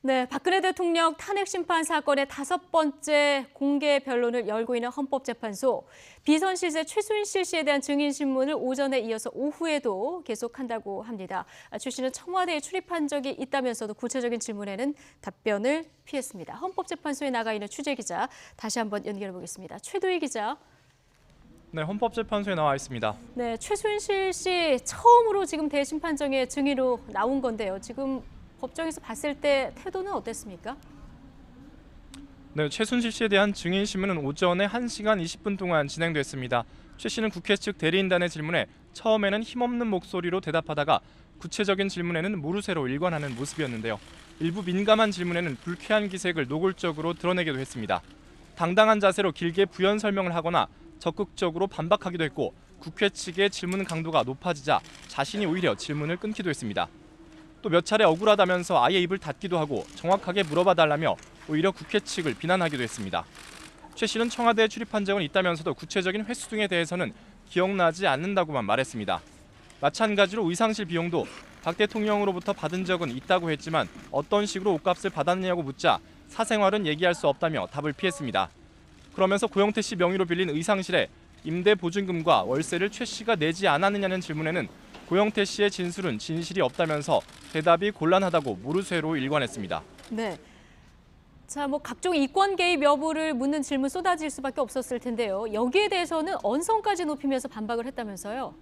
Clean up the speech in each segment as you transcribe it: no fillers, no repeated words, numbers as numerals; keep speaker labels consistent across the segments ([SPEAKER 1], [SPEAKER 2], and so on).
[SPEAKER 1] 네, 박근혜 대통령 탄핵 심판 사건의 5번째 공개 변론을 열고 있는 헌법재판소. 비선 실세 최순실 씨에 대한 증인 신문을 오전에 이어서 오후에도 계속한다고 합니다. 최 씨는 청와대에 출입한 적이 있다면서도 구체적인 질문에는 답변을 피했습니다. 헌법재판소에 나가 있는 취재 기자 다시 한번 연결해 보겠습니다. 최도희 기자.
[SPEAKER 2] 네, 헌법재판소에 나와 있습니다.
[SPEAKER 1] 네, 최순실 씨 처음으로 지금 대심판정에 증인으로 나온 건데요. 지금 법정에서 봤을 때 태도는 어땠습니까?
[SPEAKER 2] 네, 최순실 씨에 대한 증인 신문은 오전에 1시간 20분 동안 진행됐습니다. 최 씨는 국회 측 대리인단의 질문에 처음에는 힘없는 목소리로 대답하다가 구체적인 질문에는 모르쇠로 일관하는 모습이었는데요. 일부 민감한 질문에는 불쾌한 기색을 노골적으로 드러내기도 했습니다. 당당한 자세로 길게 부연 설명을 하거나 적극적으로 반박하기도 했고 국회 측의 질문 강도가 높아지자 자신이 오히려 질문을 끊기도 했습니다. 또 몇 차례 억울하다면서 아예 입을 닫기도 하고 정확하게 물어봐달라며 오히려 국회 측을 비난하기도 했습니다. 최 씨는 청와대에 출입한 적은 있다면서도 구체적인 횟수 등에 대해서는 기억나지 않는다고만 말했습니다. 마찬가지로 의상실 비용도 박 대통령으로부터 받은 적은 있다고 했지만 어떤 식으로 옷값을 받았느냐고 묻자 사생활은 얘기할 수 없다며 답을 피했습니다. 그러면서 고영태 씨 명의로 빌린 의상실에 임대 보증금과 월세를 최 씨가 내지 않았느냐는 질문에는 고영태 씨의 진술은 진실이 없다면서 대답이 곤란하다고 모르쇠로 일관했습니다.
[SPEAKER 1] 네. 자, 각종 이권 개입 여부를 묻는 질문 쏟아질 수밖에 없었을 텐데요. 여기에 대해서는 언성까지 높이면서 반박을 했다면서요.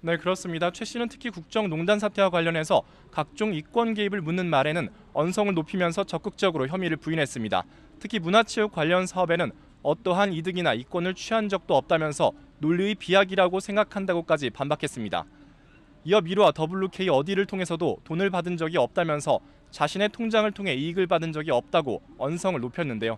[SPEAKER 2] 네, 그렇습니다. 최 씨는 특히 국정농단 사태와 관련해서 각종 이권 개입을 묻는 말에는 언성을 높이면서 적극적으로 혐의를 부인했습니다. 특히 문화체육 관련 사업에는 어떠한 이득이나 이권을 취한 적도 없다면서 논리의 비약이라고 생각한다고까지 반박했습니다. 이어 미르와 WK 어디를 통해서도 돈을 받은 적이 없다면서 자신의 통장을 통해 이익을 받은 적이 없다고 언성을 높였는데요.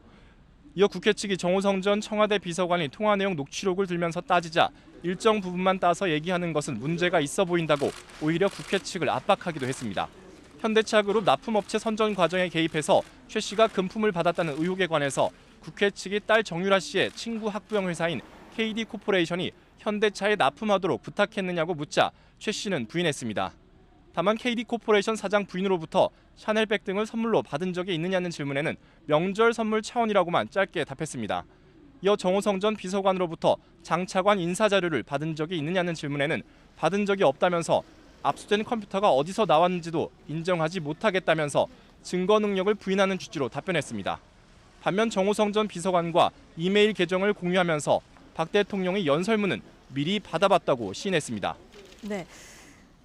[SPEAKER 2] 이어 국회 측이 정호성 전 청와대 비서관이 통화 내용 녹취록을 들면서 따지자 일정 부분만 따서 얘기하는 것은 문제가 있어 보인다고 오히려 국회 측을 압박하기도 했습니다. 현대차그룹 납품업체 선전 과정에 개입해서 최 씨가 금품을 받았다는 의혹에 관해서 국회 측이 딸 정유라 씨의 친구 학부형 회사인 KD코퍼레이션이 현대차에 납품하도록 부탁했느냐고 묻자 최 씨는 부인했습니다. 다만 KD코퍼레이션 사장 부인으로부터 샤넬백 등을 선물로 받은 적이 있느냐는 질문에는 명절 선물 차원이라고만 짧게 답했습니다. 이어 정호성 전 비서관으로부터 장차관 인사자료를 받은 적이 있느냐는 질문에는 받은 적이 없다면서 압수된 컴퓨터가 어디서 나왔는지도 인정하지 못하겠다면서 증거 능력을 부인하는 취지로 답변했습니다. 반면 정호성 전 비서관과 이메일 계정을 공유하면서 박 대통령의 연설문은 미리 받아봤다고 시인했습니다.
[SPEAKER 1] 네.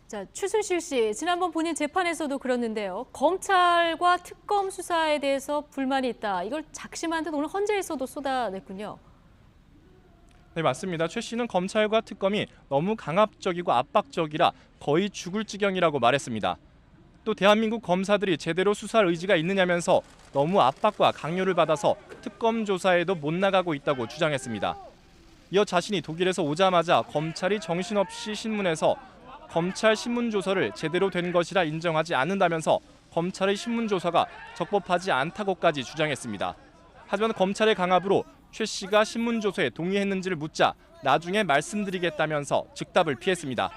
[SPEAKER 1] 자, 최순실 씨, 지난번 본인 재판에서도 그랬는데요. 검찰과 특검 수사에 대해서 불만이 있다. 이걸 작심한 듯 오늘 헌재에서도 쏟아냈군요.
[SPEAKER 2] 네, 맞습니다. 최 씨는 검찰과 특검이 너무 강압적이고 압박적이라 거의 죽을 지경이라고 말했습니다. 또 대한민국 검사들이 제대로 수사할 의지가 있느냐면서 너무 압박과 강요를 받아서 특검 조사에도 못 나가고 있다고 주장했습니다. 이어 자신이 독일에서 오자마자 검찰이 정신없이 신문에서 검찰 신문조서를 제대로 된 것이라 인정하지 않는다면서 검찰의 신문조사가 적법하지 않다고까지 주장했습니다. 하지만 검찰의 강압으로 최 씨가 신문조서에 동의했는지를 묻자 나중에 말씀드리겠다면서 즉답을 피했습니다.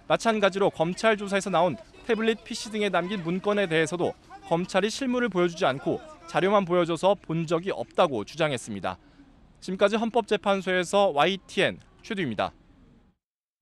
[SPEAKER 2] 마찬가지로 검찰 조사에서 나온 태블릿 PC 등에 담긴 문건에 대해서도 검찰이 실물을 보여주지 않고 자료만 보여줘서 본 적이 없다고 주장했습니다. 지금까지 헌법재판소에서 YTN 최두입니다.